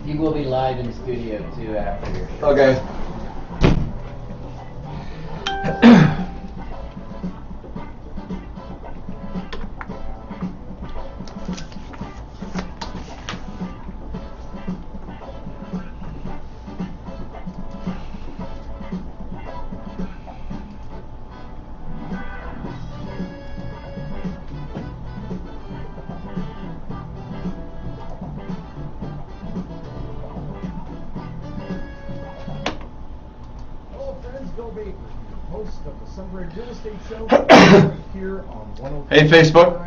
He will be live in studio too after your show. Okay. Host of the Sun Prairie Real Estate Show here on 103.5 Hey, Facebook.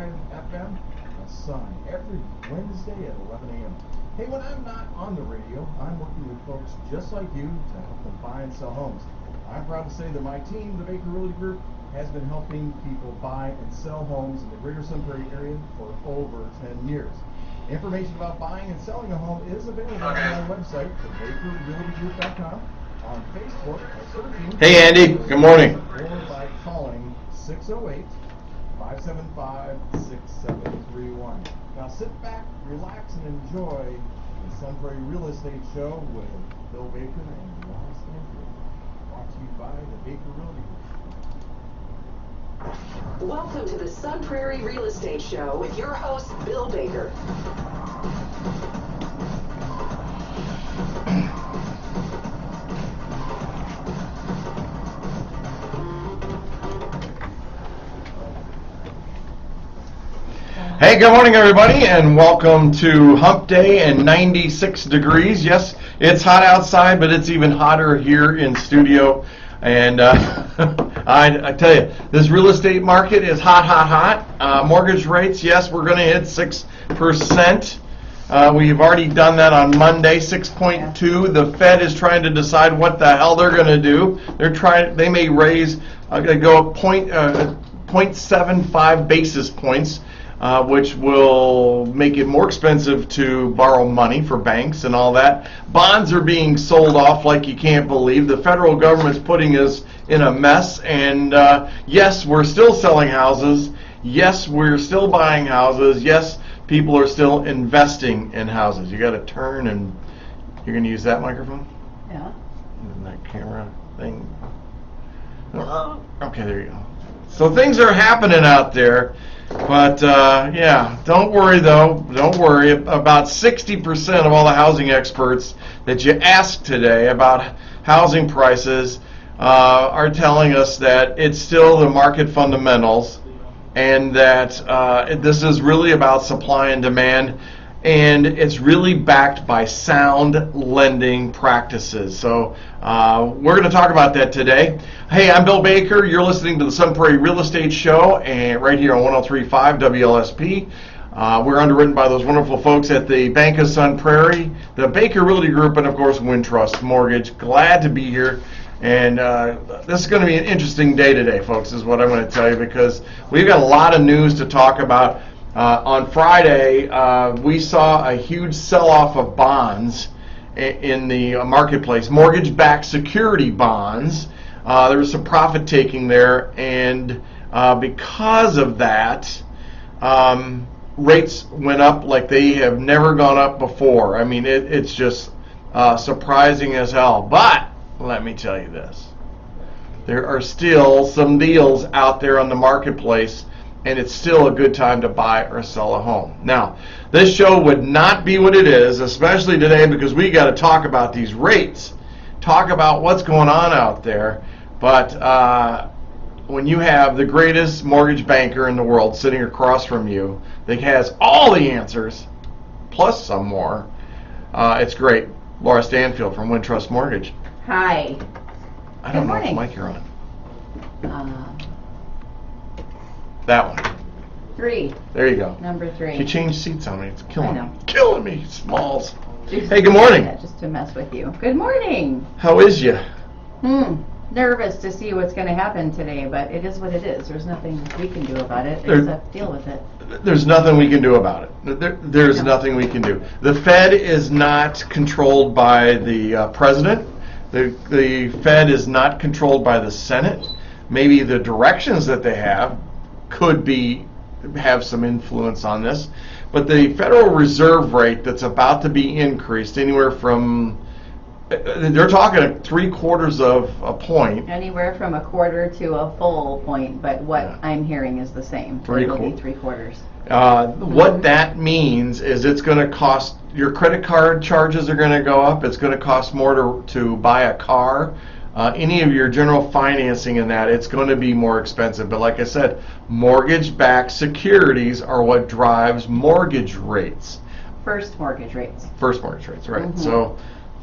FM, the Sun, every Wednesday at 11 a.m. Hey, when I'm not on the radio, I'm working with folks just like you to help them buy and sell homes. I'm proud to say that my team, the Baker Realty Group, has been helping people buy and sell homes in the greater Sun Prairie area for over 10 years. Information about buying and selling a home is available on my website, thebakerrealtygroup.com. On Facebook, searching. Hey, Andy. Good morning. Or by calling 608-575-6731. Now sit back, relax, and enjoy the Sun Prairie Real Estate Show with Bill Baker and Laura Stanfield. Brought to you by the Baker Realty Group. Welcome to the Sun Prairie Real Estate Show with your host, Bill Baker. Hey, good morning, everybody, and welcome to Hump Day and 96 degrees. Yes, it's hot outside, but it's even hotter here in studio. And I tell you, this real estate market is hot, hot, hot. Mortgage rates, yes, we're going to hit 6%. We've already done that on Monday, 6.2. The Fed is trying to decide what the hell they're going to do. They may raise, go 0.75 basis points. Which will make it more expensive to borrow money for banks and all that. Bonds are being sold off like you can't believe. The federal government's putting us in a mess. And yes, we're still selling houses. Yes, we're still buying houses. Yes, people are still investing in houses. You got to turn, and you're going to use that microphone? Yeah. And that camera thing. Okay, there you go. So things are happening out there. But, yeah, don't worry, though. Don't worry. About 60% of all the housing experts that you asked today about housing prices are telling us that it's still the market fundamentals and that this is really about supply and demand, and it's really backed by sound lending practices. So we're going to talk about that today. Hey, I'm Bill Baker. You're listening to the Sun Prairie Real Estate Show, and right here on 103.5 WLSP. We're underwritten by those wonderful folks at the Bank of Sun Prairie, the Baker Realty Group, and of course Wintrust Mortgage. Glad to be here. And this is going to be an interesting day today, folks, is what I'm going to tell you, because we've got a lot of news to talk about. On Friday, we saw a huge sell-off of bonds in the marketplace, mortgage-backed security bonds. There was some profit taking there, and because of that, rates went up like they have never gone up before. I mean, it's just surprising as hell. But let me tell you this. There are still some deals out there on the marketplace, and it's still a good time to buy or sell a home. Now, this show would not be what it is, especially today, because we got to talk about these rates, talk about what's going on out there. But when you have the greatest mortgage banker in the world sitting across from you that has all the answers, plus some more, it's great. Laura Stanfield from Wintrust Mortgage. Hi. I don't know morning. what mic you're on. That one. 3. There you go. Number 3. She changed seats on me. It's killing I know. me. Killing me. Smalls. Hey, good morning. Yeah, just to mess with you. Good morning. How is you? Nervous to see what's going to happen today, but it is what it is. There's nothing we can do about it There- except deal with it. There's nothing we can do about it. There's No. nothing we can do. The Fed is not controlled by the president. The Fed is not controlled by the Senate. Maybe the directions that they have could have some influence on this. But the Federal Reserve rate that's about to be increased anywhere from, they're talking 3/4 of a point. Anywhere from 1/4 to a full point, but what Yeah. I'm hearing is the same. Three It'll be quar- 3/4. What that means is it's going to cost, your credit card charges are going to go up. It's going to cost more to buy a car. Any of your general financing in that, it's going to be more expensive. But like I said, mortgage-backed securities are what drives mortgage rates. First mortgage rates. First mortgage rates, right. Mhm. So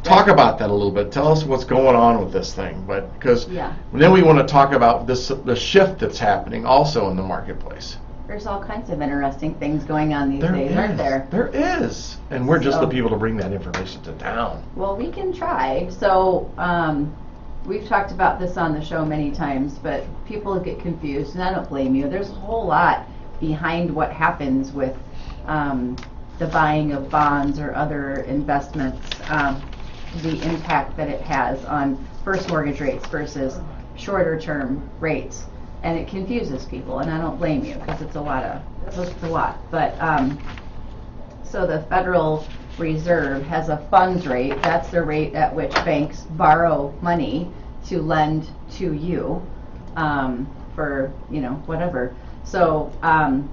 talk about that a little bit. Tell us what's going on with this thing. But because Yeah. then we want to talk about the shift that's happening also in the marketplace. There's all kinds of interesting things going on these days, aren't there? There is. And we're just So- the people to bring that information to town. Well, we can try. So, we've talked about this on the show many times, but people get confused, and I don't blame you. There's a whole lot behind what happens with the buying of bonds or other investments, the impact that it has on first mortgage rates versus shorter term rates. And it confuses people, and I don't blame you, because it's a lot. But, so the Federal Reserve has a funds rate. That's the rate at which banks borrow money to lend to you for, whatever. So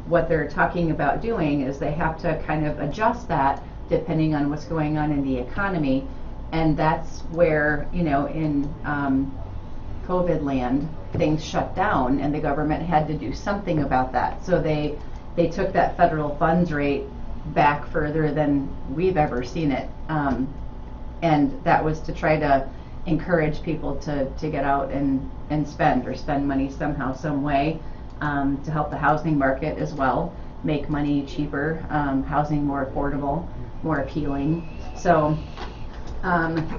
what they're talking about doing is they have to kind of adjust that depending on what's going on in the economy. And that's where, in COVID land, things shut down and the government had to do something about that. So they took that federal funds rate back further than we've ever seen it. And that was to try to encourage people to get out and spend money somehow, some way, to help the housing market as well, make money cheaper, housing more affordable, more appealing. So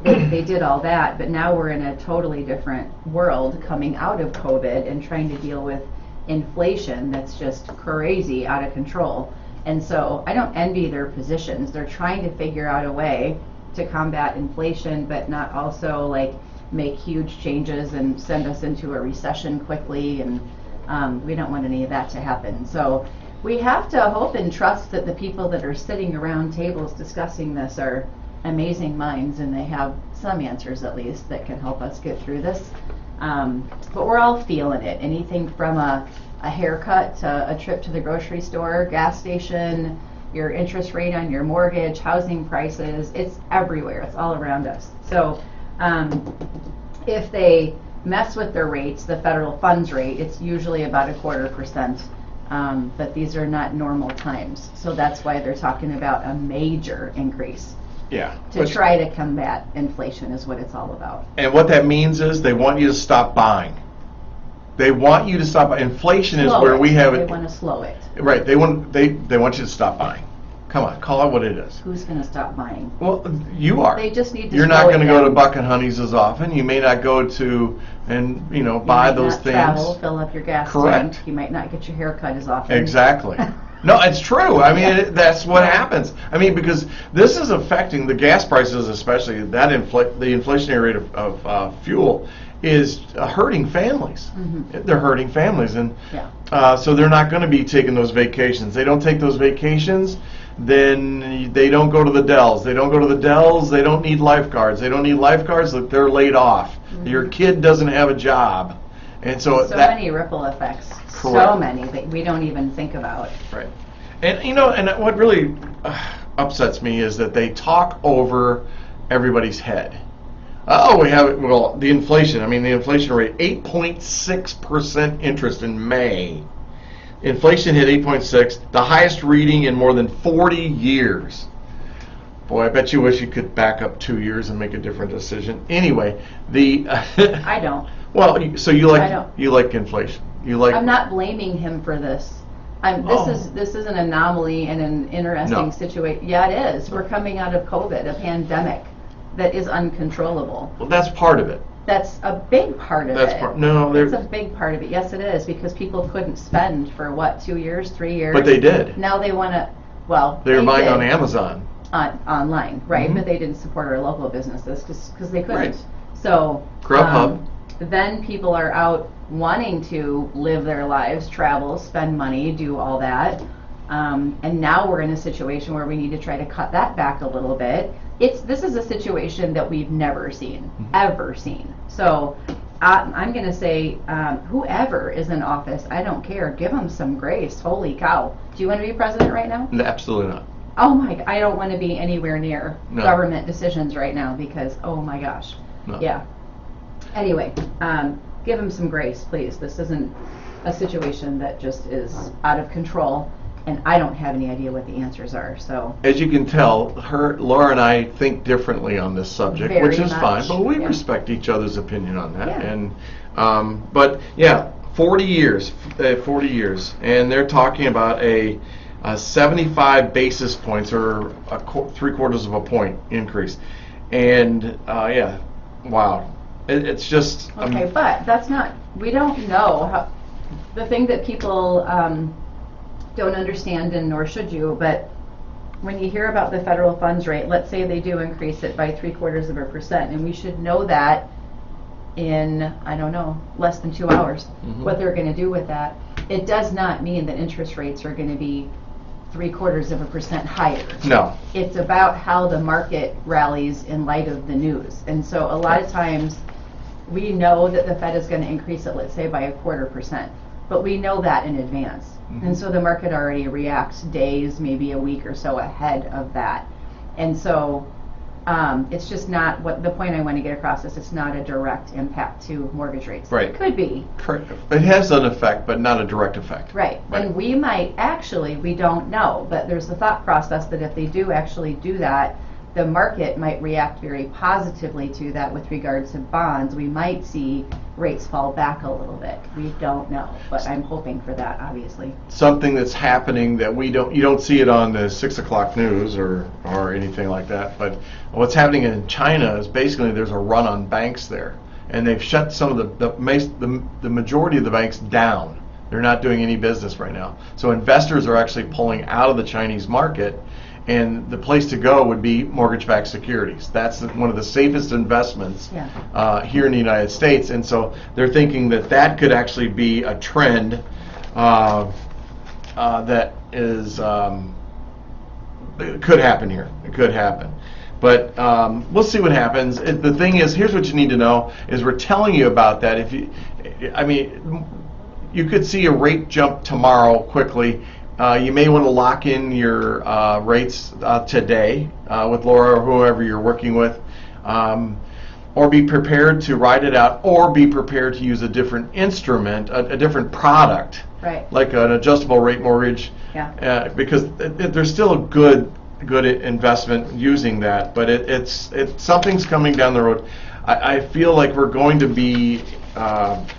they did all that, but now we're in a totally different world coming out of COVID and trying to deal with inflation that's just crazy, out of control. And so I don't envy their positions. They're trying to figure out a way to combat inflation, but not also like make huge changes and send us into a recession quickly. And we don't want any of that to happen. So we have to hope and trust that the people that are sitting around tables discussing this are amazing minds, and they have some answers at least that can help us get through this. But we're all feeling it. Anything from a haircut to a trip to the grocery store, gas station, your interest rate on your mortgage, housing prices, it's everywhere. It's all around us. So if they mess with their rates, the federal funds rate, it's usually about 1/4%. But these are not normal times. So that's why they're talking about a major increase. Yeah. To try to combat inflation is what it's all about. And what that means is they want you to stop buying. They want you to stop. Inflation is where we have They it. want to slow it. Right. They want you to stop buying. Come on, call it what it is. Who's going to stop buying? Well, you are. They just need to. You're slow not it going to go to down. Buck and Honey's as often. You may not go to and You buy might those not things. Travel, fill up your gas Correct. tank. You might not get your hair cut as often. Exactly. No, it's true. I mean, Yeah. that's what happens. I mean, because this is affecting the gas prices, especially that the inflationary rate of fuel is hurting families. Mhm. They're hurting families, and Yeah. so they're not going to be taking those vacations. They don't take those vacations, then they don't go to the Dells. They don't go to the Dells. They don't need lifeguards. They don't need lifeguards. They're laid off. Your kid doesn't have a job, and so that many ripple effects. Correct. So many that we don't even think about. right. And and what really upsets me is that they talk over everybody's head. Oh, the inflation. I mean, the inflation rate, 8.6% interest in May. Inflation hit 8.6, the highest reading in more than 40 years. Boy, I bet you wish you could back up 2 years and make a different decision. Anyway, I don't. well, so you I don't. like inflation. You like. I'm not blaming him for this. This is an anomaly and an interesting No. situation. Yeah, it is. We're coming out of COVID, a pandemic that is uncontrollable. Well, that's part of it. That's a big part of it. No, It's a big part of it. Yes, it is, because people couldn't spend for 2 years, 3 years. But they did. Now they want to. Well, They were buying did on Amazon. online, right? Mhm. But they didn't support our local businesses because they couldn't. Right. So Grubhub. then people are out wanting to live their lives, travel, spend money, do all that. And now we're in a situation where we need to try to cut that back a little bit. This is a situation that we've never seen, ever seen. So I'm going to say, whoever is in office, I don't care, give them some grace. Holy cow. Do you want to be president right now? Absolutely not. Oh my, I don't want to be anywhere near No. government decisions right now because, oh my gosh. No. Yeah. Anyway, give them some grace, please. This isn't a situation that just is out of control, and I don't have any idea what the answers are. So As you can tell, Laura and I think differently on this subject, Very which is much, fine, but we yeah. respect each other's opinion on that. Yeah. And but yeah, 40 years, and they're talking about a 75 basis points or a 3/4 of a point increase, and yeah, wow, it's just okay, but that's not. We don't know how. The thing that people don't understand, and nor should you, but when you hear about the federal funds rate, let's say they do increase it by 0.75%, and we should know that in, I don't know, less than 2 hours, what they're going to do with that. It does not mean that interest rates are going to be 0.75% higher. no. It's about how the market rallies in light of the news. And so a lot of times we know that the Fed is going to increase it, let's say, by 0.25%, but we know that in advance. And so the market already reacts days, maybe a week or so ahead of that. And so it's just not what the point I want to get across is. It's not a direct impact to mortgage rates. Right. It could be. It has an effect, but not a direct effect. Right. And we might actually, we don't know, but there's a thought process that if they do actually do that, the market might react very positively to that with regards to bonds. We might see rates fall back a little bit. We don't know, but I'm hoping for that, obviously. Something that's happening that you don't see it on the 6 o'clock news or anything like that, but what's happening in China is basically there's a run on banks there, and they've shut some of the majority of the banks down. They're not doing any business right now. So investors are actually pulling out of the Chinese market, and the place to go would be mortgage-backed securities. That's one of the safest investments here in the United States, and so they're thinking that could actually be a trend that is it could happen here. It could happen. But we'll see what happens. The thing is, here's what you need to know, is we're telling you about that. You could see a rate jump tomorrow quickly. You may want to lock in your rates today with Laura or whoever you're working with, or be prepared to ride it out, or be prepared to use a different instrument, a different product, Right. like an adjustable rate mortgage, because there's still a good investment using that, but it's something's coming down the road. I feel like we're going to be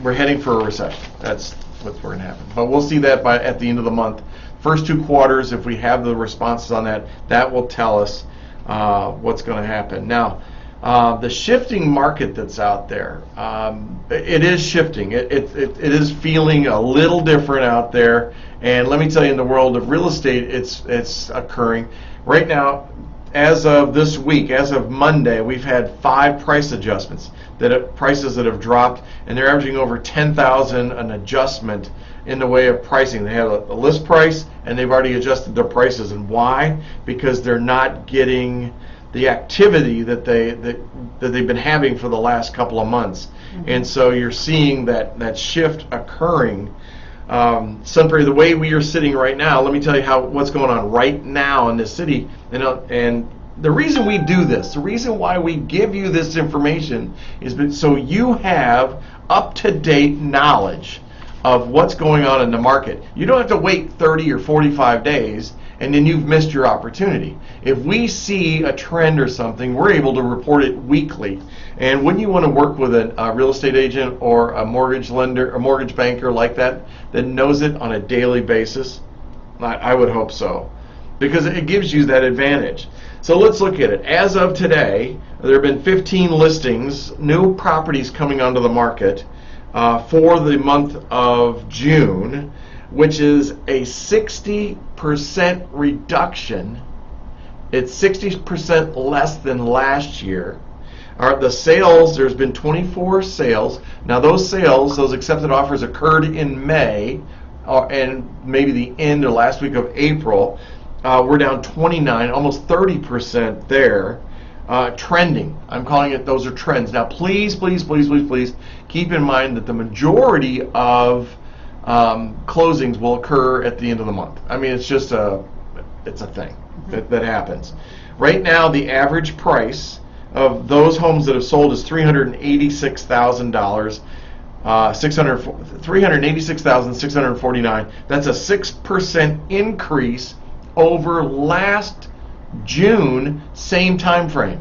we're heading for a recession. That's what's going to happen. But we'll see that at the end of the month. First 2 quarters, if we have the responses on that will tell us what's going to happen. Now, the shifting market that's out there, it is shifting. It is feeling a little different out there. And let me tell you, in the world of real estate, it's occurring. Right now, as of this week, as of Monday, we've had 5 price adjustments, prices that have dropped, and they're averaging over $10,000 an adjustment in the way of pricing. They have a list price, and they've already adjusted their prices. And why? Because they're not getting the activity that they've been having for the last couple of months. And so you're seeing that shift occurring. Sun Prairie, the way we are sitting right now, let me tell you what's going on right now in this city. And the reason we do this, the reason why we give you this information is so you have up-to-date knowledge of what's going on in the market. You don't have to wait 30 or 45 days and then you've missed your opportunity. If we see a trend or something, we're able to report it weekly. And wouldn't you want to work with a real estate agent or a mortgage lender, a mortgage banker like that knows it on a daily basis? I would hope so, because it gives you that advantage. So let's look at it. As of today, there have been 15 listings, new properties coming onto the market for the month of June, which is a 60% reduction. It's 60% less than last year. The sales, there's been 24 sales. Now those sales, those accepted offers occurred in May, and maybe the end or last week of April, we're down 29, almost 30% there. Trending. I'm calling it, those are trends. Now, please keep in mind that the majority of closings will occur at the end of the month. I mean, it's a thing that happens. Right now, the average price of those homes that have sold is $386,000. $386,649. That's a 6% increase over last June, same time frame.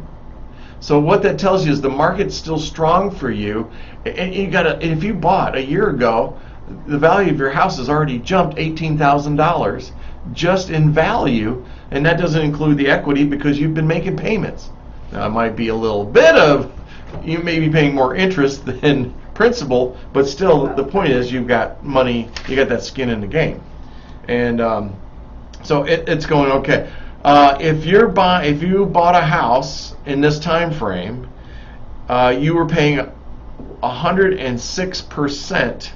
So what that tells you is the market's still strong for you. And if you bought a year ago, the value of your house has already jumped $18,000 just in value, and that doesn't include the equity because you've been making payments. Now, it might be a little bit of, you may be paying more interest than principal, but still the point is you've got money, you got that skin in the game. And so it's going okay. If you bought a house in this time frame, you were paying 106%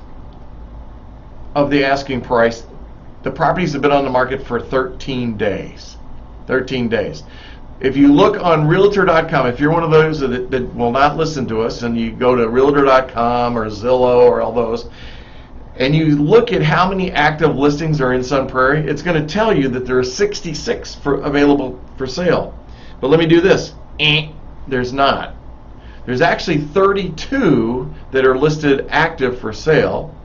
of the asking price. The properties have been on the market for 13 days. 13 days. If you look on Realtor.com, if you're one of those that will not listen to us, and you go to Realtor.com or Zillow or all those, and you look at how many active listings are in Sun Prairie, it's going to tell you that there are 66 available for sale. But let me do this. There's not. There's actually 32 that are listed active for sale.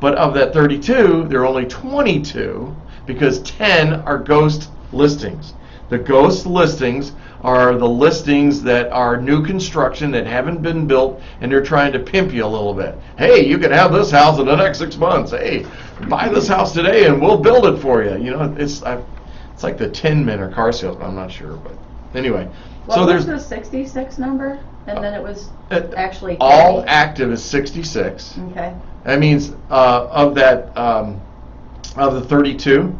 But of that 32, there are only 22 because 10 are ghost listings. The ghost listings are the listings that are new construction that haven't been built, and they're trying to pimp you a little bit. Hey, you can have this house in the next 6 months. Hey, buy this house today and we'll build it for you. You know, it's like the Tin Men or car salesman. I'm not sure, but anyway. What was the 66 number? And then it was actually 30? All active is 66. Okay. That means of the 32,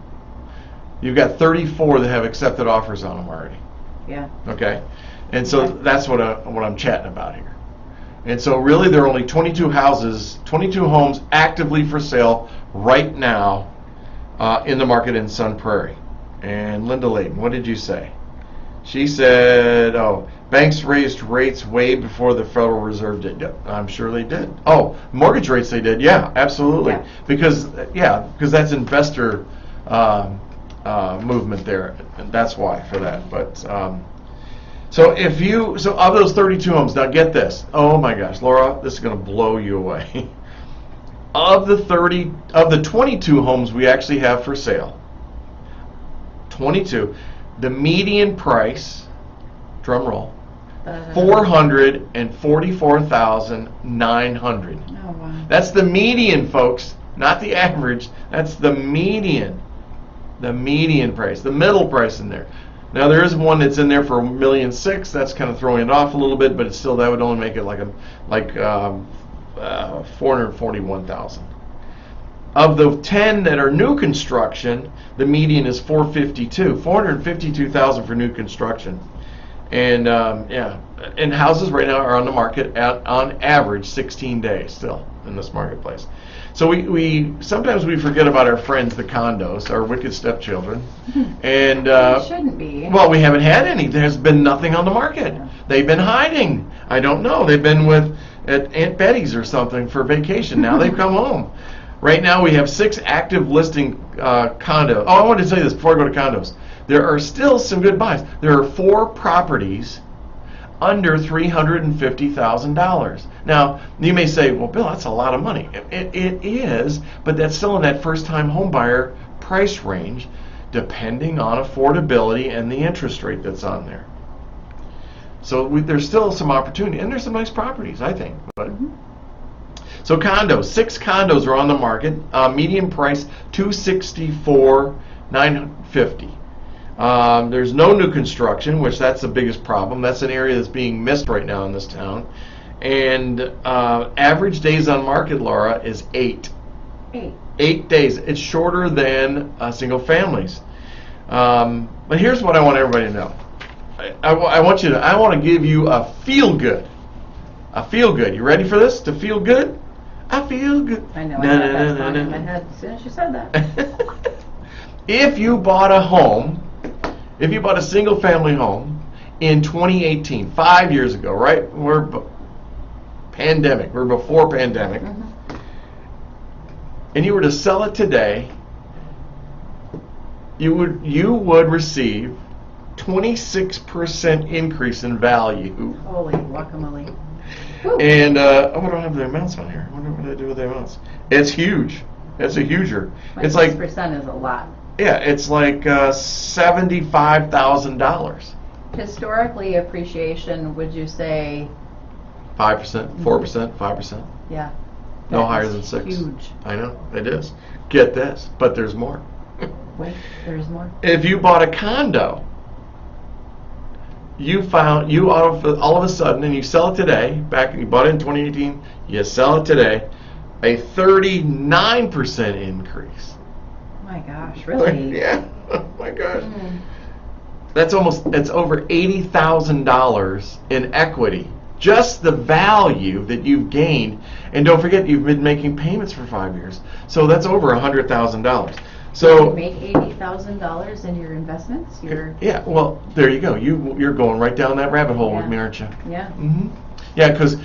you've got 34 that have accepted offers on them already. Yeah. Okay, and so that's what I'm chatting about here. And so really, there are only 22 homes actively for sale right now in the market in Sun Prairie. And Linda Layton, what did you say? She said, "Oh, banks raised rates way before the Federal Reserve did." Yeah, I'm sure they did. Oh, mortgage rates they did. Yeah, absolutely. Yeah. Because that's investor movement there, and that's why for that. But so of those 32 homes, now get this. Oh my gosh, Laura, this is going to blow you away. Of the 22 homes we actually have for sale, 22. The median price, drum roll, $444,900. Oh, wow. That's the median, folks, not the average. That's the median. The median price, the middle price in there. Now there is one that's in there for $1.6 million. That's kind of throwing it off a little bit, but it's still, that would only make it like $441,000. Of the 10 that are new construction, the median is $452,000 for new construction. And and houses right now are on the market at on average 16 days still in this marketplace. So we sometimes we forget about our friends, the condos, our wicked stepchildren, and It shouldn't be. well, we haven't had any. There's been nothing on the market. They've been hiding. I don't know. They've been at Aunt Betty's or something for vacation. Now they've come home. Right now we have 6 active listing condos. Oh, I wanted to say this before I go to condos. There are still some good buys. There are 4 properties under $350,000. Now, you may say, well, Bill, that's a lot of money. It is, but that's still in that first-time home buyer price range, depending on affordability and the interest rate that's on there. So there's still some opportunity, and there's some nice properties, I think. But so condos, 6 condos are on the market. Median price $264,950. There's no new construction, which that's the biggest problem. That's an area that's being missed right now in this town. And average days on market, Laura, is 8. 8 days. It's shorter than single families. But here's what I want everybody to know. I want to give you a feel good. A feel good. You ready for this? To feel good? I feel good. I know, I had that song in my head as soon as you said that. If you bought a home, if you bought a single family home in 2018, 5 years ago, right? We're pandemic, we're before pandemic, and you were to sell it today, you would receive 26% increase in value. Holy guacamole. Woo. And I don't have the amounts on here. I wonder what I do with the amounts. It's huge. It's a huger. It's like 6% is a lot. Yeah, it's like $75,000. Historically, appreciation, would you say? 5%, 4%, 5%. Yeah. No That higher is than 6. Huge. I know it is. Get this, but there's more. Wait, there's more. If you bought a condo, you all of a sudden, and you sell it today. You bought it in 2018. You sell it today, a 39% increase. My gosh, really? Yeah. Oh my gosh. It's over $80,000 in equity. Just the value that you've gained. And don't forget, you've been making payments for 5 years. So that's over $100,000. So you make $80,000 in your investments? Yeah, well, there you go. You're going right down that rabbit hole with me, aren't you? Yeah. Yeah, because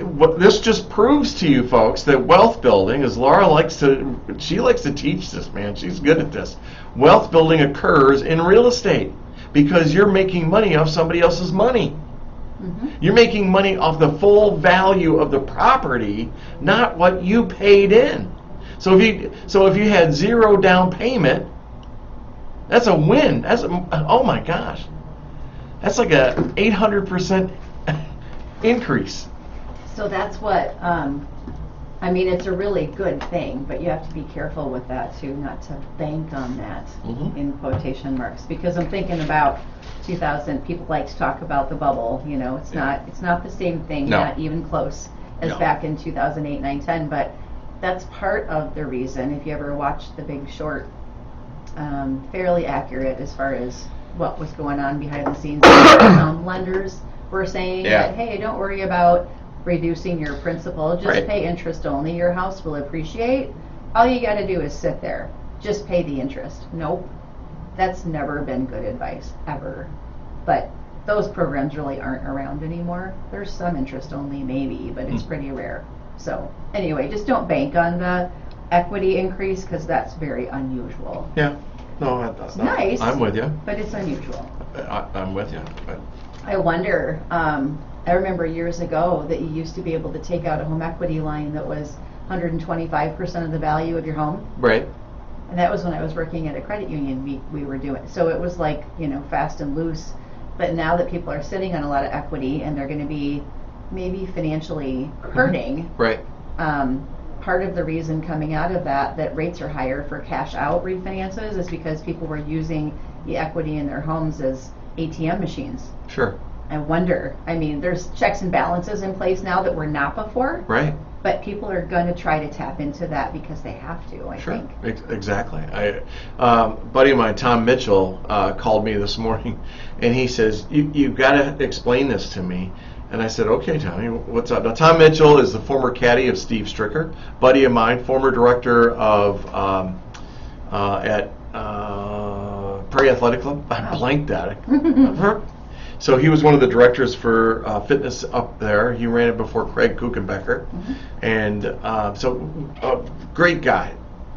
what this just proves to you folks that wealth building, as Laura likes to teach this, man. She's good at this. Wealth building occurs in real estate because you're making money off somebody else's money. You're making money off the full value of the property, not what you paid in. So if you had zero down payment, that's a win. Oh my gosh, that's like a 800% increase. So that's what, I mean, it's a really good thing, but you have to be careful with that too, not to bank on that in quotation marks. Because I'm thinking about 2000. People like to talk about the bubble. You know, it's not the same thing, not even close as back in 2008, 9, 10. But that's part of the reason. If you ever watched The Big Short, fairly accurate as far as what was going on behind the scenes. Lenders were saying that, hey, don't worry about reducing your principal, just pay interest only. Your house will appreciate. All you got to do is sit there. Just pay the interest. Nope. That's never been good advice, ever. But those programs really aren't around anymore. There's some interest only, maybe, but it's pretty rare. So anyway, just don't bank on the equity increase because that's very unusual. Yeah. No, that's not. Nice. I'm with you. But it's unusual. I'm with you. I wonder, I remember years ago that you used to be able to take out a home equity line that was 125% of the value of your home. Right. And that was when I was working at a credit union. We were doing, so it was like, fast and loose. But now that people are sitting on a lot of equity and they're going to be maybe financially hurting, right. Part of the reason coming out of that rates are higher for cash out refinances is because people were using the equity in their homes as ATM machines. Sure. I wonder, there's checks and balances in place now that were not before. Right. But people are going to try to tap into that because they have to, I think. Exactly. Buddy of mine, Tom Mitchell, called me this morning, and he says, you've got to explain this to me. And I said, okay, Tommy, what's up? Now, Tom Mitchell is the former caddy of Steve Stricker, buddy of mine, former director of at Prairie Athletic Club. I blanked at it. So he was one of the directors for fitness up there. He ran it before Craig Kuchenbecker. And so great guy,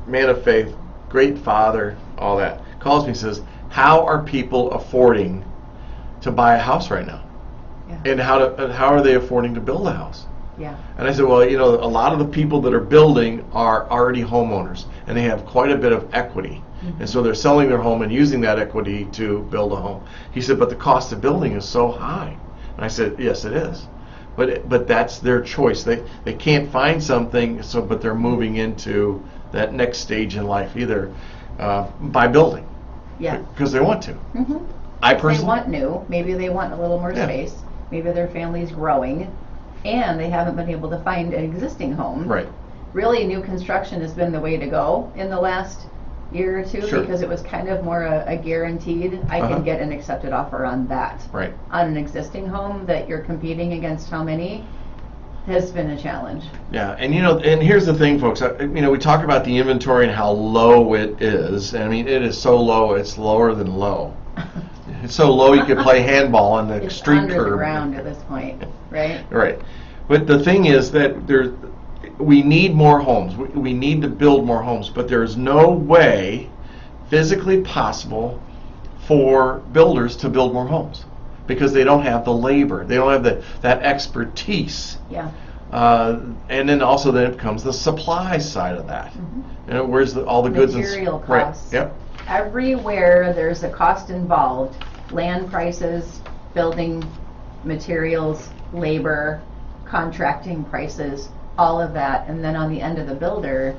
man of faith, great father, all that. Calls me and says, how are people affording to buy a house right now? And how are they affording to build a house? Yeah. And I said, well, a lot of the people that are building are already homeowners, and they have quite a bit of equity. And so they're selling their home and using that equity to build a home. He said, but the cost of building is so high. And I said, yes, it is. But that's their choice. They can't find something, but they're moving into that next stage in life, either by building. Yeah. Because they want to. I personally. They want new. Maybe they want a little more space. Maybe their family's growing, and they haven't been able to find an existing home. Right. Really, new construction has been the way to go in the last year or two because it was kind of more a guaranteed, I can get an accepted offer on that. Right. On an existing home that you're competing against how many? has been a challenge. Yeah, and and here's the thing, folks. We talk about the inventory and how low it is. I mean, it is so low, it's lower than low. It's so low you could play handball on the It's street under curb. the ground at this point, right? Right. But the thing is that we need more homes. We need to build more homes, but there's no way physically possible for builders to build more homes because they don't have the labor. They don't have that expertise. Yeah. And then it comes the supply side of that. Mm-hmm. Where's all the goods and Material right. costs. Yep. Everywhere there's a cost involved, land prices, building materials, labor, contracting prices, all of that. And then on the end of the builder,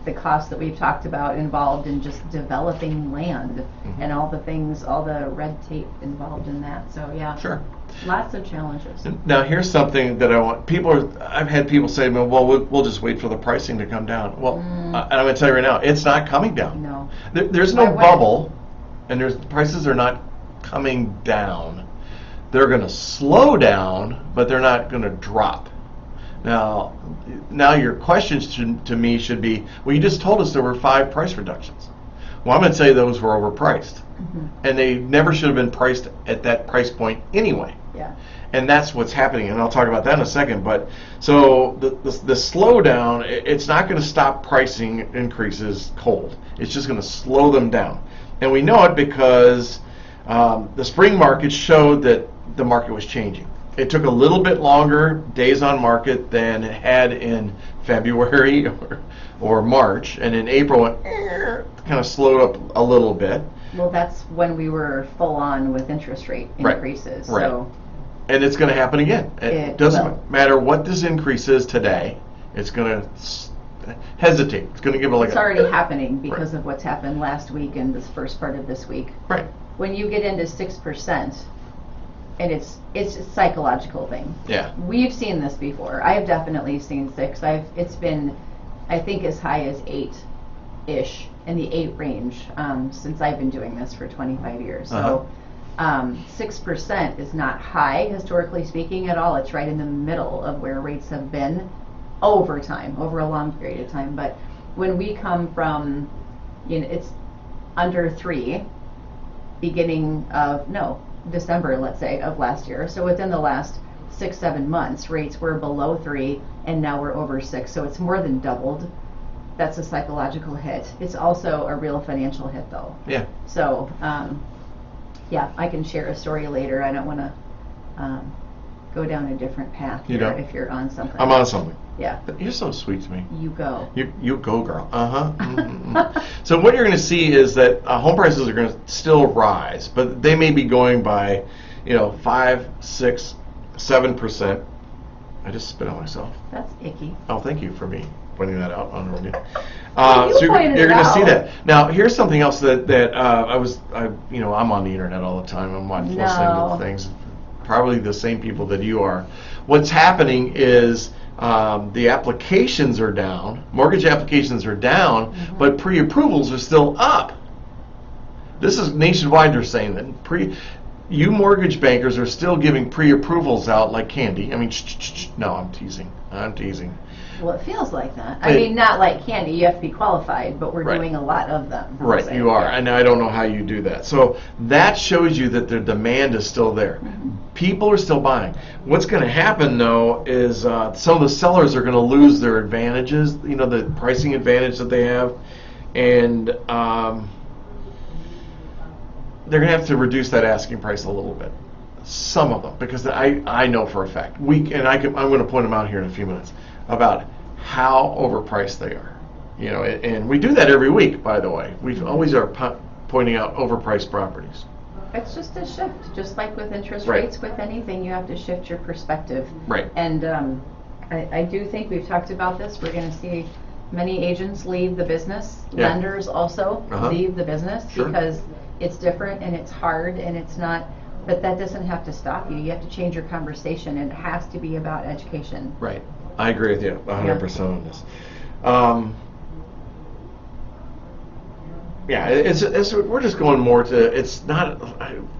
the cost that we've talked about involved in just developing land and all the things, all the red tape involved in that. So yeah, Sure. Lots of challenges. Now here's something that I want. I've had people say, well, we'll just wait for the pricing to come down. Well, and I'm going to tell you right now, it's not coming down. No. There's no Why would it? bubble, and prices are not coming down. They're going to slow down, but they're not going to drop. Now your question to me should be, well, you just told us there were 5 price reductions. Well, I'm going to tell you those were overpriced. And they never should have been priced at that price point anyway. Yeah. And that's what's happening, and I'll talk about that in a second. But so the slowdown, it's not going to stop pricing increases cold. It's just going to slow them down. And we know it because the spring market showed that the market was changing. It took a little bit longer days on market than it had in February or March, and in April it kind of slowed up a little bit. Well, that's when we were full on with interest rate increases. Right. So And it's going to happen again. It It doesn't will. matter what this increase is today. It's going to hesitate. It's going to give it like it's already happening because of what's happened last week and this first part of this week. Right. When you get into 6%, and it's a psychological thing. Yeah. We've seen this before. I have definitely seen 6. It's been, I think, as high as 8-ish, in the 8 range, since I've been doing this for 25 years. So 6% is not high, historically speaking, at all. It's right in the middle of where rates have been over time, over a long period of time. But when we come from, it's under 3, December, let's say, of last year. So within the last 6-7 months, rates were below 3, and now we're over 6. So it's more than doubled. That's a psychological hit. It's also a real financial hit, though. Yeah. So, yeah, I can share a story later. I don't want to go down a different path You here don't? if you're on something. I'm on something. Yeah. You're so sweet to me. You go. You go, girl. So what you're going to see is that home prices are going to still rise, but they may be going by, 5, 6, 7%. I just spit on myself. That's icky. Oh, thank you for me pointing that out on the radio. You So pointed you're it going to see out. that. Now, here's something else that I'm on the internet all the time. I'm listening to things. Probably the same people that you are. What's happening is the applications are down, mortgage applications are down, but pre-approvals are still up. This is nationwide. They're saying that you mortgage bankers are still giving pre-approvals out like candy. I mean, no, I'm teasing. Well, it feels like that. I mean, not like candy. You have to be qualified, but we're Right. doing a lot of them. Right, So, you are, yeah. and I don't know how you do that. So that shows you that the demand is still there. People are still buying. What's going to happen, though, is some of the sellers are going to lose their advantages, the pricing advantage that they have, and they're going to have to reduce that asking price a little bit. Some of them, because I know for a fact, I'm going to point them out here in a few minutes, about how overpriced they are. And we do that every week, by the way. We always are pointing out overpriced properties. It's just a shift, just like with interest Right. rates, with anything, you have to shift your perspective. Right. And I do think we've talked about this. We're going to see many agents leave the business. Yeah. Lenders also leave the business Sure. because it's different and it's hard and it's not. But that doesn't have to stop you. You have to change your conversation, and it has to be about education. Right. I agree with you 100% on this. Yeah, it's we're just going more to, it's not,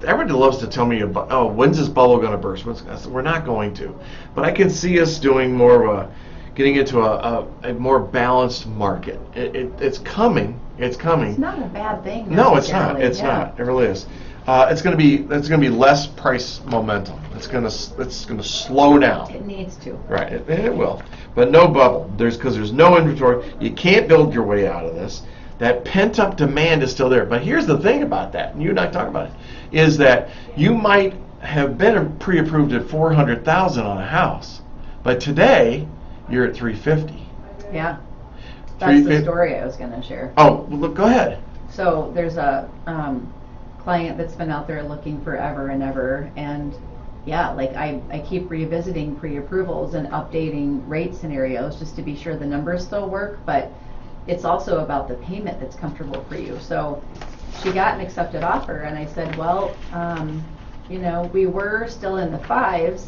everybody loves to tell me about, oh, when's this bubble going to burst? We're not going to. But I can see us doing more of a, getting into a more balanced market. It's coming. It's coming. It's not a bad thing. No, it's not. necessarily, It's yeah. not. It really is. It's going to be less price momentum. It's going to slow down. It needs to. Right, it will. But no bubble. Because there's no inventory. You can't build your way out of this. That pent-up demand is still there. But here's the thing about that, and you and I talk about it, is that you might have been pre-approved at $400,000 on a house, but today you're at $350,000. Yeah. That's the 350 story I was going to share. Oh, well, look, go ahead. So there's a client that's been out there looking forever and ever, and yeah, like I keep revisiting pre-approvals and updating rate scenarios just to be sure the numbers still work, but it's also about the payment that's comfortable for you. So she got an accepted offer, and I said, well, you know, we were still in the fives.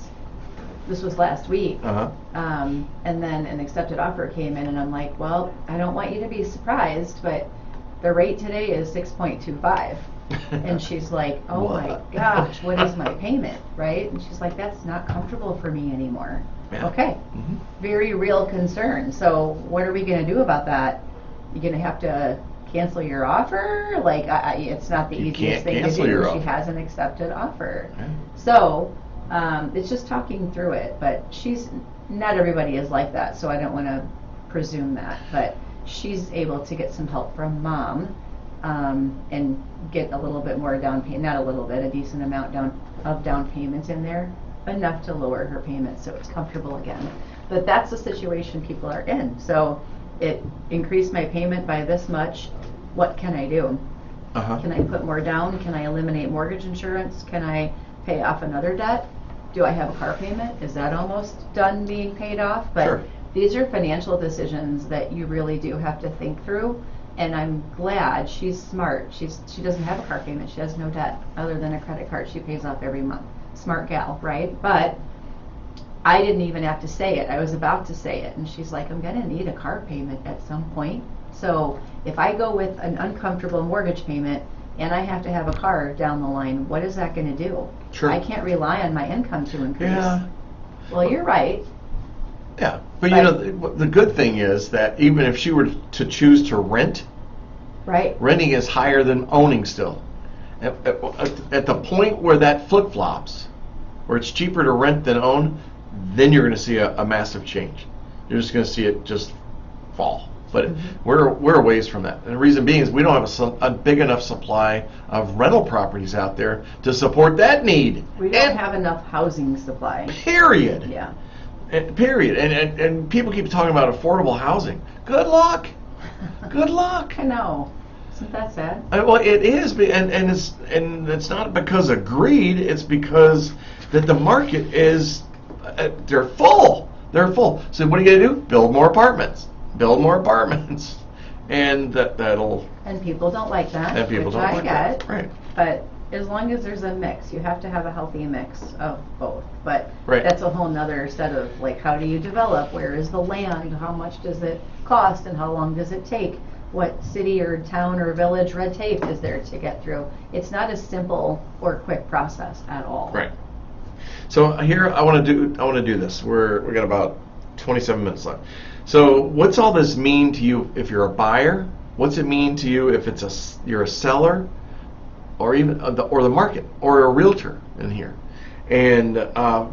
This was last week. Uh-huh. And then an accepted offer came in, and I'm like, well, I don't want you to be surprised, but the rate today is 6.25. And she's like, oh my What? gosh, what is my payment, right? And she's like, that's not comfortable for me anymore. Yeah. Okay, Mhm. very real concern. So what are we going to do about that? You're going to have to cancel your offer? Like, it's not the You easiest can't thing to cancel your do. She offer. has an accepted offer. Yeah. So it's just talking through it. But not everybody is like that, so I don't want to presume that. But she's able to get some help from mom and get a little bit more down payment, not a little bit, a decent amount of down payment in there, enough to lower her payment so it's comfortable again. But that's the situation people are in. So it increased my payment by this much. What can I do? Uh-huh. Can I put more down? Can I eliminate mortgage insurance? Can I pay off another debt? Do I have a car payment? Is that almost done being paid off? But Sure. these are financial decisions that you really do have to think through. And I'm glad she's smart. She doesn't have a car payment. She has no debt other than a credit card she pays off every month. Smart gal, right? But I didn't even have to say it. I was about to say it. And she's like, I'm going to need a car payment at some point. So if I go with an uncomfortable mortgage payment and I have to have a car down the line, what is that going to do? Sure. I can't rely on my income to increase. Yeah. Well, you're right. Yeah. But you know, the good thing is that even if she were to choose to rent, Right. renting is higher than owning still. At the point where that flip-flops, where it's cheaper to rent than own, then you're going to see a massive change. You're just going to see it just fall. But we're a ways from that. And the reason being is we don't have a big enough supply of rental properties out there to support that need. We don't have enough housing supply. Period. Yeah. Period. And people keep talking about affordable housing. Good luck. Good luck. I know. Isn't that sad? Well, it is, and it's not because of greed. It's because that the market is they're full. They're full. So what are you gonna do? Build more apartments. Build more apartments, and that'll. And people don't like that, And people which don't I like get. that. Right. But as long as there's a mix, you have to have a healthy mix of both. But Right. that's a whole nother set of, like, how do you develop? Where is the land? How much does it cost? And how long does it take? What city or town or village red tape is there to get through? It's not a simple or quick process at all. Right. So here I want to do this. We got about 27 minutes left. So what's all this mean to you if you're a buyer? What's it mean to you if you're a seller, or even the market, or a realtor in here? And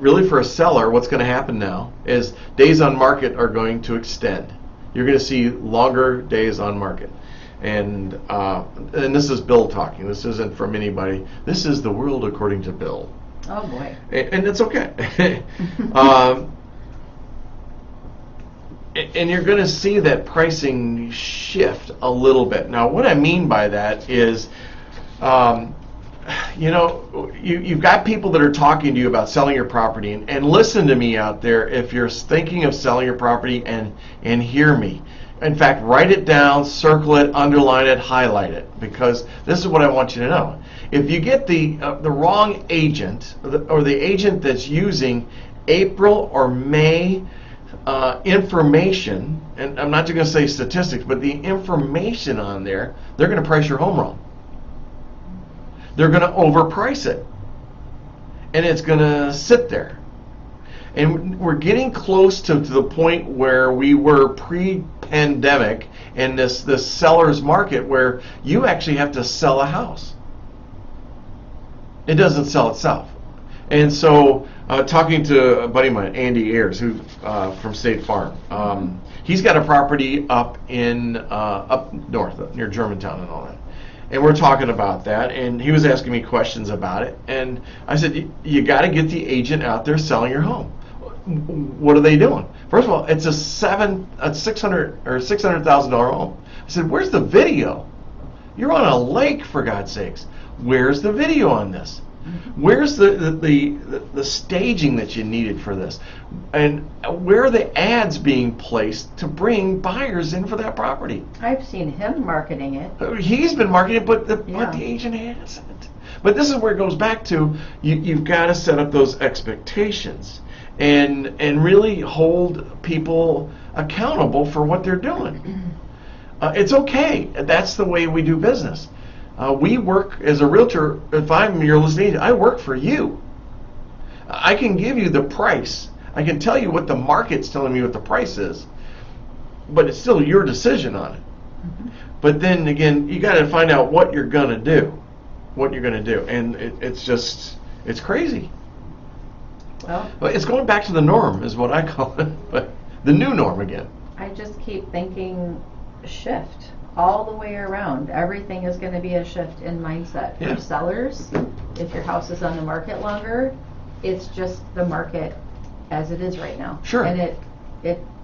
really, for a seller, what's going to happen now is days on market are going to extend. You're going to see longer days on market. And this is Bill talking. This isn't from anybody. This is the world according to Bill. Oh boy. And it's okay. And you're going to see that pricing shift a little bit. Now, what I mean by that is, you've got people that are talking to you about selling your property, and listen to me out there if you're thinking of selling your property, and hear me. In fact, write it down, circle it, underline it, highlight it, because this is what I want you to know. If you get the wrong agent, or the agent that's using April or May information, and I'm not just going to say statistics, but the information on there, they're going to price your home wrong. They're going to overprice it. And it's going to sit there. And we're getting close to the point where we were pre-pandemic in this seller's market where you actually have to sell a house. It doesn't sell itself. And so, talking to a buddy of mine, Andy Ayers, who from State Farm, he's got a property up north, near Germantown and all that. And we're talking about that, and he was asking me questions about it. And I said, you got to get the agent out there selling your home. What are they doing? First of all, it's a $600,000 home. I said, where's the video? You're on a lake, for God's sakes. Where's the video on this? Where's the staging that you needed for this? And where are the ads being placed to bring buyers in for that property? I've seen him marketing it. He's been marketing it, but the agent hasn't. But this is where it goes back to, you've got to set up those expectations and really hold people accountable for what they're doing. It's okay. That's the way we do business. We work as a realtor. If I'm your listing agent, I work for you. I can give you the price. I can tell you what the market's telling me what the price is, but it's still your decision on it. But then again, you got to find out what you're going to do. What you're going to do. And it's crazy. Well, it's going back to the norm is what I call it, but the new norm again. I just keep thinking shift all the way around. Everything is going to be a shift in mindset. Yeah. For sellers, if your house is on the market longer, it's just the market as it is right now. Sure. And it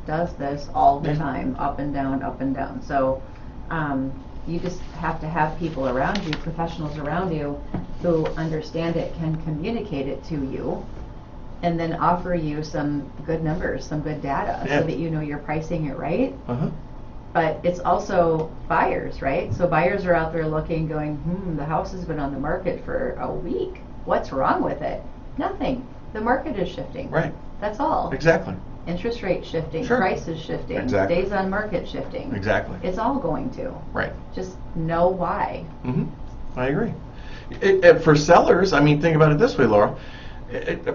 does this all the time, up and down, up and down. So you just have to have people around you, professionals around you, who understand it, can communicate it to you, and then offer you some good numbers, some good data, so that you know you're pricing it right. But it's also buyers, right? So buyers are out there looking, going, the house has been on the market for a week. What's wrong with it? Nothing. The market is shifting. Right. That's all. Exactly. Interest rate shifting, Sure. prices shifting, Exactly. days on market shifting. Exactly. It's all going to. Right. Just know why. I agree. For sellers, I mean, think about it this way, Laura.